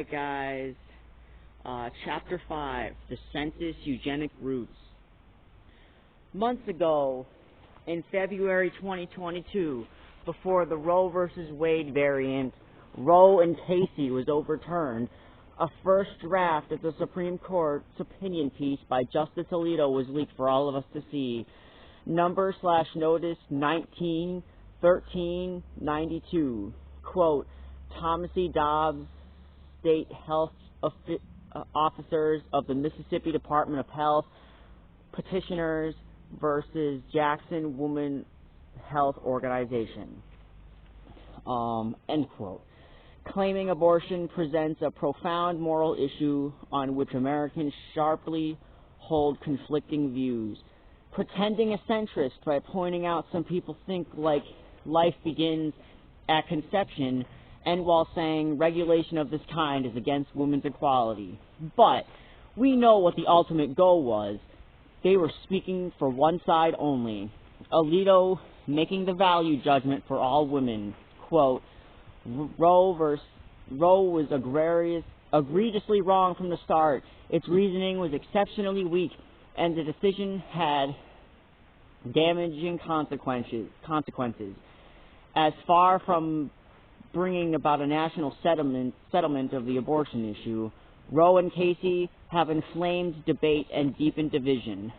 Alright guys, Chapter 5, the Census Eugenic Roots. Months ago, in February 2022, before the Roe v. Wade variant, Roe and Casey, was overturned, a first draft of the Supreme Court's opinion piece by Justice Alito was leaked for all of us to see. Number/notice 19-1392. Quote, Thomas E. Dobbs, State Health Officers of the Mississippi Department of Health, petitioners versus Jackson Woman Health Organization. End quote. Claiming abortion presents a profound moral issue on which Americans sharply hold conflicting views. Pretending a centrist by pointing out some people think like life begins at conception, and while saying regulation of this kind is against women's equality. But we know what the ultimate goal was. They were speaking for one side only. Alito making the value judgment for all women. Quote, Roe was egregiously wrong from the start. Its reasoning was exceptionally weak, and the decision had damaging consequences. As far from bringing about a national settlement of the abortion issue, Roe and Casey have inflamed debate and deepened division.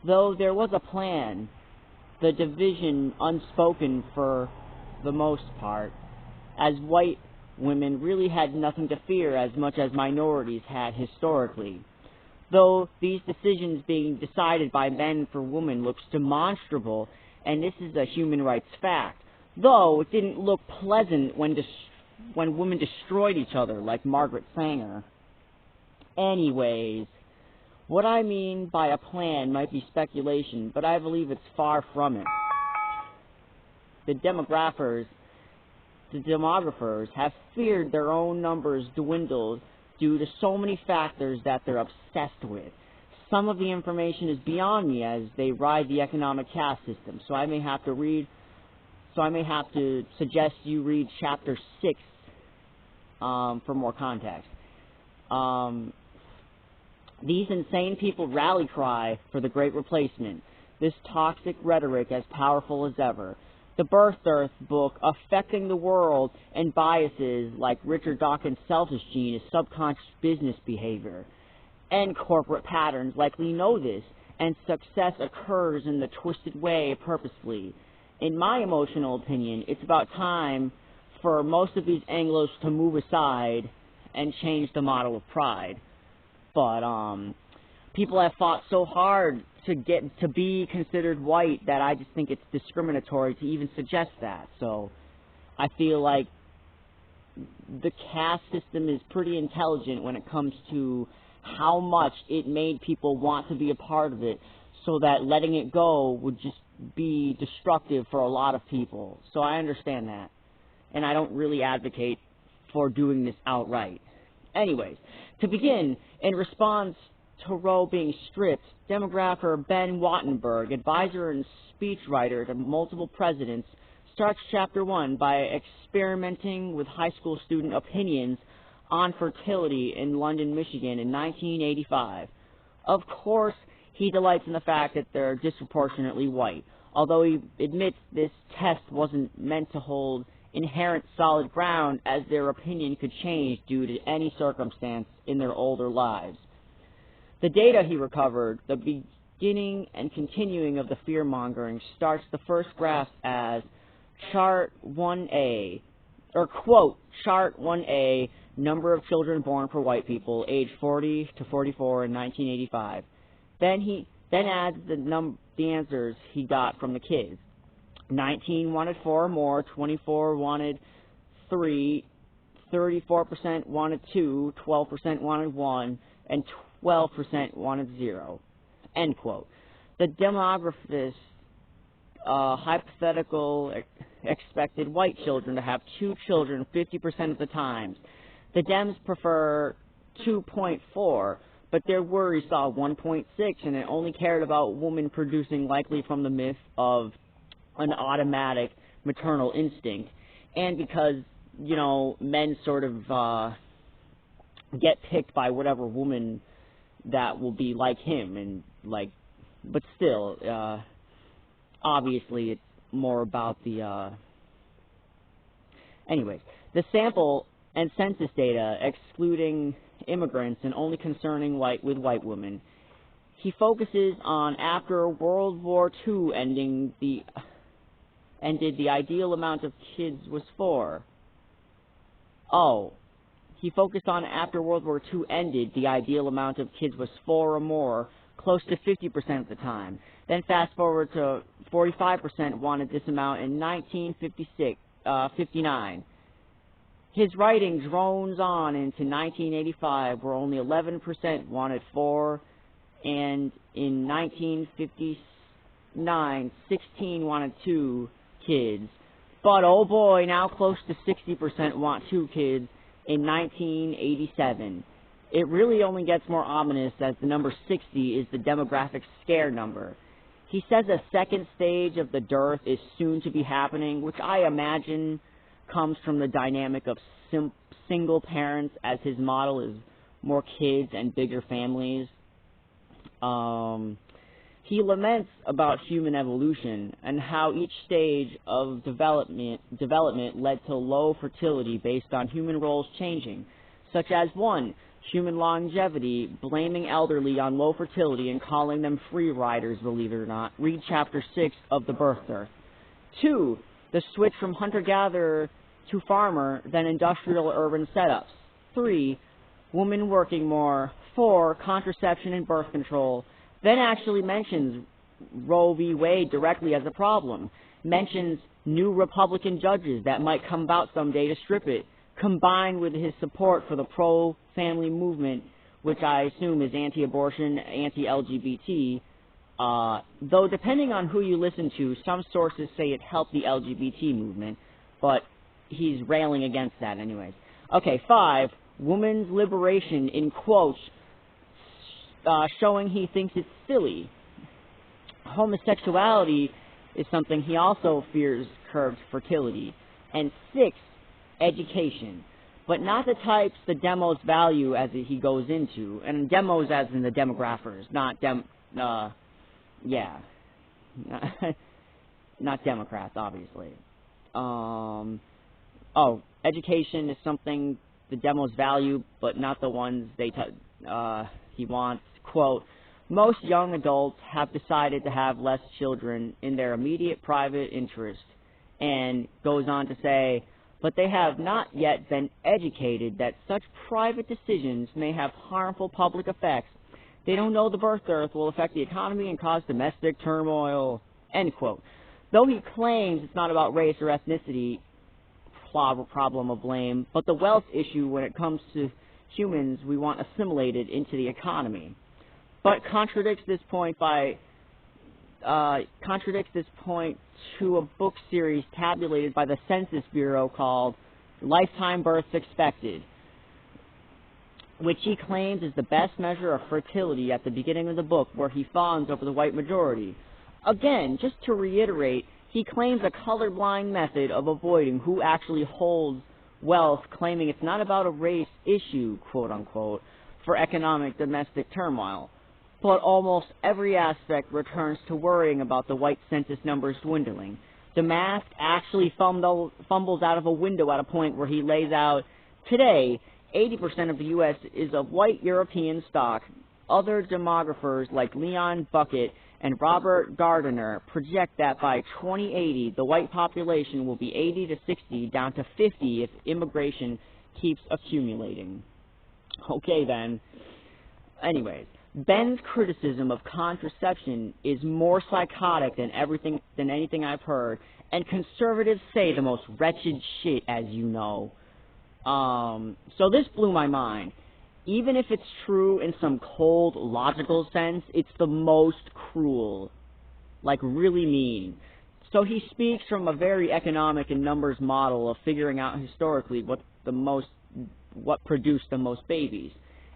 Though there was a plan, the division unspoken for the most part, as white women really had nothing to fear as much as minorities had historically. Though these decisions being decided by men for women looks demonstrable, and this is a human rights fact, though it didn't look pleasant when women destroyed each other like Margaret Sanger. Anyways, what I mean by a plan might be speculation, but I believe it's far from it. The demographers have feared their own numbers dwindle due to so many factors that they're obsessed with. Some of the information is beyond me as they ride the economic caste system, so I may have to suggest you read Chapter 6 for more context. These insane people rally cry for the Great Replacement, this toxic rhetoric as powerful as ever. The Birth Earth book, Affecting the World, and biases like Richard Dawkins' selfish gene is subconscious business behavior. And corporate patterns likely know this, and success occurs in the twisted way purposefully. In my emotional opinion, it's about time for most of these Anglos to move aside and change the model of pride. But people have fought so hard to get to be considered white that I just think it's discriminatory to even suggest that. So I feel like the caste system is pretty intelligent when it comes to how much it made people want to be a part of it, so that letting it go would just be destructive for a lot of people. So I understand that, and I don't really advocate for doing this outright. Anyways, to begin, in response to Roe being stripped, demographer Ben Wattenberg, advisor and speechwriter to multiple presidents, starts Chapter 1 by experimenting with high school student opinions on fertility in London, Michigan in 1985. Of course, he delights in the fact that they're disproportionately white, although he admits this test wasn't meant to hold inherent solid ground, as their opinion could change due to any circumstance in their older lives. The data he recovered, the beginning and continuing of the fear-mongering, starts the first graph as Chart 1A, or quote, Chart 1A, number of children born for white people, age 40 to 44 in 1985. Then adds the answers he got from the kids. 19 wanted 4 or more, 24 wanted 3, 34% wanted 2, 12% wanted 1, and 12% wanted 0. End quote. The demographers hypothetical expected white children to have 2 children 50% of the times. The Dems prefer 2.4, but their worry saw 1.6, and it only cared about women producing, likely from the myth of an automatic maternal instinct, and because, men sort of get picked by whatever woman that will be like him, and like, but still, obviously it's more about the, anyways, the sample and census data excluding immigrants and only concerning white women. He focuses on after World War II ended, the ideal amount of kids was 4. Oh, he focused on after World War II ended, the ideal amount of kids was 4 or more, close to 50% of the time. Then fast forward to 45% wanted this amount in 1959. His writing drones on into 1985, where only 11% wanted 4, and in 1959, 16 wanted 2 kids. But oh boy, now close to 60% want 2 kids in 1987. It really only gets more ominous as the number 60 is the demographic scare number. He says a second stage of the dearth is soon to be happening, which I imagine comes from the dynamic of single parents, as his model is more kids and bigger families. He laments about human evolution and how each stage of development led to low fertility based on human roles changing, such as 1, human longevity, blaming elderly on low fertility and calling them free riders, believe it or not. Read Chapter 6 of The Birth Dearth. 2, the switch from hunter-gatherer to farmer, then industrial urban setups. 3, women working more. 4, contraception and birth control. Then actually mentions Roe v. Wade directly as a problem. Mentions new Republican judges that might come about someday to strip it, combined with his support for the pro-family movement, which I assume is anti-abortion, anti-LGBT, though depending on who you listen to, some sources say it helped the LGBT movement, but he's railing against that anyways. Okay, 5, women's liberation, in quotes, showing he thinks it's silly. Homosexuality is something he also fears curbs fertility. And 6, education. But not the types the demos value as he goes into. And demos as in the demographers, not not Democrats, obviously. Education is something the demos value, but not the ones he wants. Quote, most young adults have decided to have less children in their immediate private interest, and goes on to say, but they have not yet been educated that such private decisions may have harmful public effects. They don't know the birth dearth will affect the economy and cause domestic turmoil, end quote. Though he claims it's not about race or ethnicity, problem of blame, but the wealth issue when it comes to humans we want assimilated into the economy. But contradicts this point to a book series tabulated by the Census Bureau called Lifetime Births Expected, which he claims is the best measure of fertility at the beginning of the book, where he fawns over the white majority. Again, just to reiterate, he claims a colorblind method of avoiding who actually holds wealth, claiming it's not about a race issue, quote-unquote, for economic domestic turmoil. But almost every aspect returns to worrying about the white census numbers dwindling. The mask actually fumbles out of a window at a point where he lays out, today, 80% of the U.S. is of white European stock. Other demographers like Leon Bucket and Robert Gardiner project that by 2080, the white population will be 80 to 60, down to 50 if immigration keeps accumulating. Okay then. Anyways, Ben's criticism of contraception is more psychotic than anything I've heard, and conservatives say the most wretched shit, as you know. So this blew my mind. Even if it's true in some cold, logical sense, it's the most cruel. Like, really mean. So he speaks from a very economic and numbers model of figuring out historically what produced the most babies.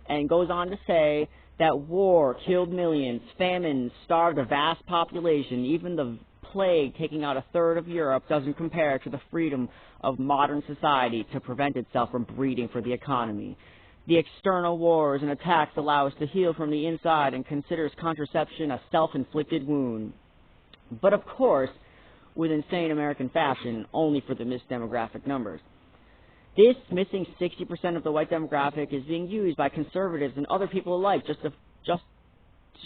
And goes on to say that war killed millions, famine starved a vast population, even the plague taking out a third of Europe doesn't compare to the freedom of modern society to prevent itself from breeding for the economy. The external wars and attacks allow us to heal from the inside and considers contraception a self-inflicted wound. But of course, with insane American fashion, only for the missed demographic numbers. This missing 60% of the white demographic is being used by conservatives and other people alike just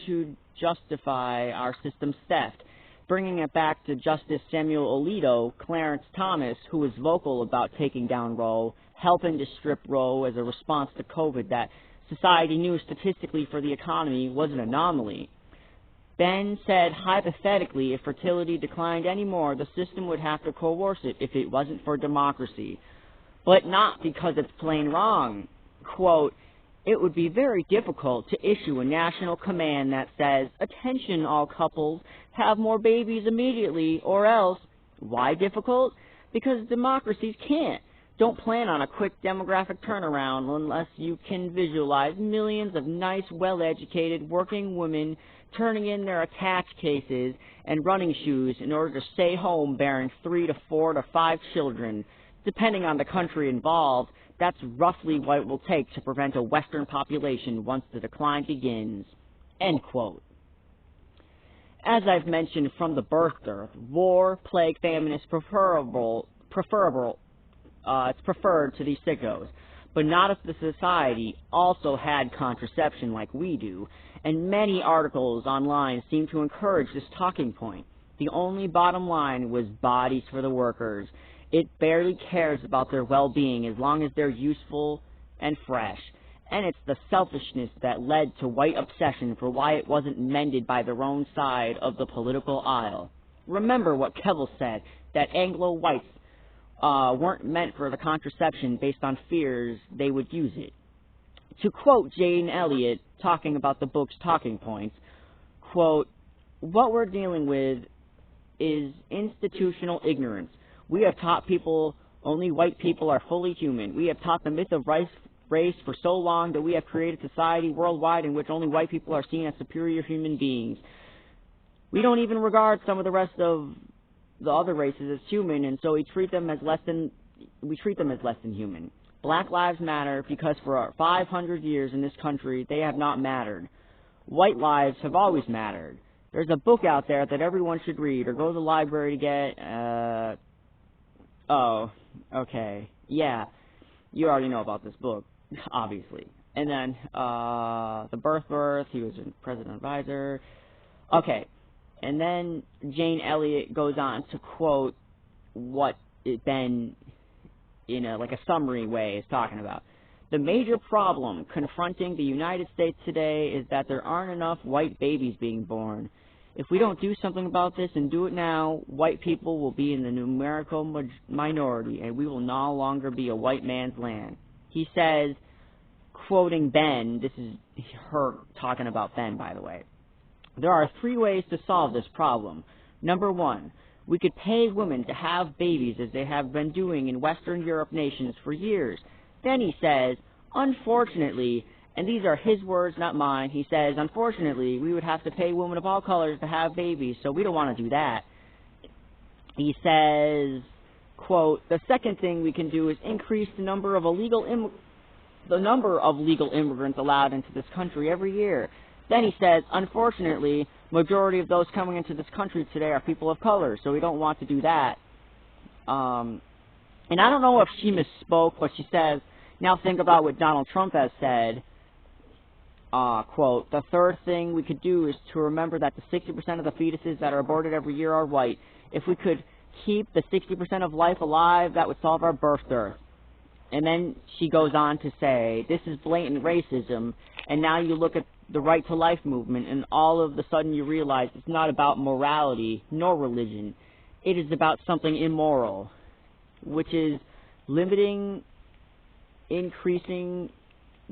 to justify our system's theft. Bringing it back to Justice Samuel Alito, Clarence Thomas, who was vocal about taking down Roe, helping to strip Roe as a response to COVID that society knew statistically for the economy was an anomaly. Ben said, hypothetically, if fertility declined anymore, the system would have to coerce it if it wasn't for democracy. But not because it's plain wrong. Quote, it would be very difficult to issue a national command that says, attention all couples, have more babies immediately, or else. Why difficult? Because democracies can't. Don't plan on a quick demographic turnaround unless you can visualize millions of nice, well-educated working women turning in their attached cases and running shoes in order to stay home bearing 3 to 4 to 5 children. Depending on the country involved, that's roughly what it will take to prevent a Western population once the decline begins. End quote. As I've mentioned from the birth dearth, war, plague, famine is it's preferred to these sickos, but not if the society also had contraception like we do, and many articles online seem to encourage this talking point. The only bottom line was bodies for the workers. It barely cares about their well-being as long as they're useful and fresh. And it's the selfishness that led to white obsession for why it wasn't mended by their own side of the political aisle. Remember what Kevel said, that Anglo-whites weren't meant for the contraception based on fears they would use it. To quote Jane Elliott, talking about the book's talking points, quote, what we're dealing with is institutional ignorance. We have taught people only white people are fully human. We have taught the myth of race for so long that we have created a society worldwide in which only white people are seen as superior human beings. We don't even regard some of the rest of the other races as human, and so we treat them as less than human. Black lives matter because for 500 years in this country they have not mattered. White lives have always mattered. There's a book out there that everyone should read or go to the library to get. Oh, okay. Yeah, you already know about this book, obviously. And then The Birth, he was a president advisor. Okay. And then Jane Elliott goes on to quote what Ben, in a summary way, is talking about. The major problem confronting the United States today is that there aren't enough white babies being born. If we don't do something about this and do it now, white people will be in the numerical minority, and we will no longer be a white man's land. He says, quoting Ben, this is her talking about Ben, by the way, there are 3 ways to solve this problem. Number 1, we could pay women to have babies as they have been doing in Western Europe nations for years. Then he says, unfortunately, and these are his words, not mine, he says, unfortunately, we would have to pay women of all colors to have babies, so we don't want to do that. He says, quote, the second thing we can do is increase the number of legal immigrants allowed into this country every year. Then he says, unfortunately, majority of those coming into this country today are people of color, so we don't want to do that. And I don't know if she misspoke, but she says, now think about what Donald Trump has said. Quote, the third thing we could do is to remember that the 60% of the fetuses that are aborted every year are white. If we could keep the 60% of life alive, that would solve our birth dearth. And then she goes on to say, this is blatant racism, and now you look at the right to life movement, and all of a sudden you realize it's not about morality nor religion. It is about something immoral, which is increasing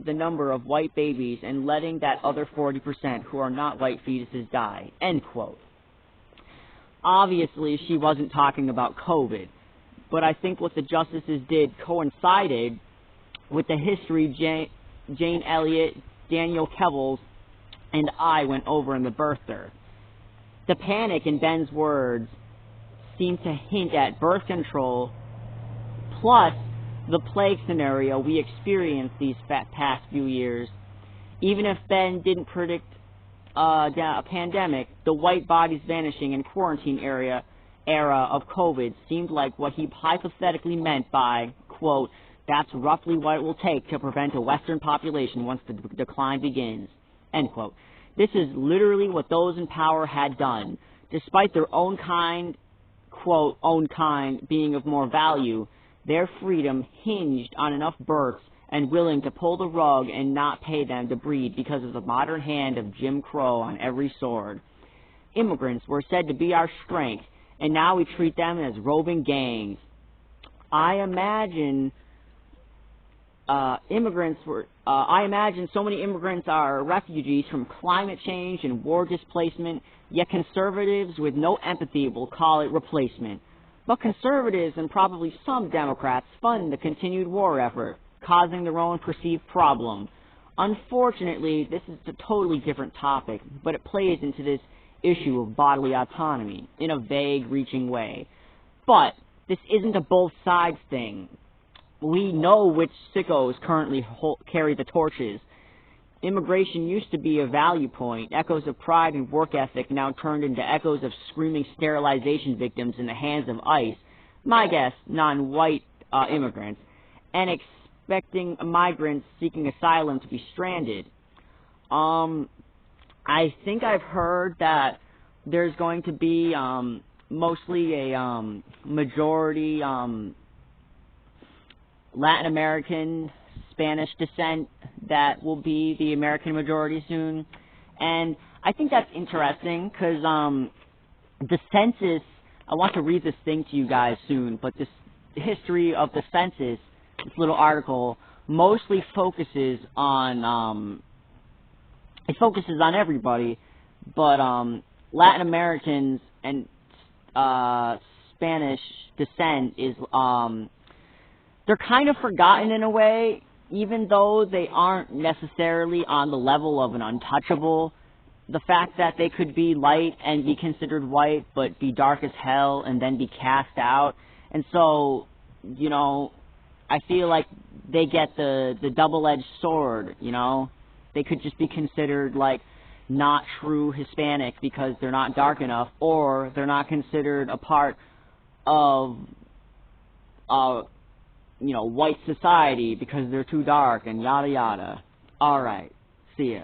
the number of white babies and letting that other 40% who are not white fetuses die. End quote. Obviously, she wasn't talking about COVID, but I think what the justices did coincided with the history Jane Elliott, Daniel Kevels, and I went over in The Birth Dearth. The panic in Ben's words seemed to hint at birth control plus the plague scenario we experienced these past few years. Even if Ben didn't predict a pandemic, the white bodies vanishing and quarantine era of COVID seemed like what he hypothetically meant by, quote, "That's roughly what it will take to prevent a Western population once the decline begins," end quote. This is literally what those in power had done. Despite their own kind, quote, own kind being of more value, their freedom hinged on enough births and willing to pull the rug and not pay them to breed because of the modern hand of Jim Crow on every sword. Immigrants were said to be our strength, and now we treat them as roving gangs. I imagine so many immigrants are refugees from climate change and war displacement, yet conservatives with no empathy will call it replacement. But conservatives and probably some Democrats fund the continued war effort, causing their own perceived problem. Unfortunately, this is a totally different topic, but it plays into this issue of bodily autonomy in a vague, reaching way. But this isn't a both sides thing. We know which sickos currently carry the torches. Immigration used to be a value point, echoes of pride and work ethic now turned into echoes of screaming sterilization victims in the hands of ICE, my guess, non-white immigrants, and expecting migrants seeking asylum to be stranded. I think I've heard that there's going to be mostly a majority Latin American, Spanish descent that will be the American majority soon. And I think that's interesting because the census, I want to read this thing to you guys soon, but this history of the census, this little article, mostly focuses on, it focuses on everybody, but Latin Americans and Spanish descent is, they're kind of forgotten in a way, even though they aren't necessarily on the level of an untouchable. The fact that they could be light and be considered white, but be dark as hell and then be cast out. And so, you know, I feel like they get the double-edged sword, you know. They could just be considered, like, not true Hispanic because they're not dark enough, or they're not considered a part of, you know, white society because they're too dark, and yada yada. Alright, see ya.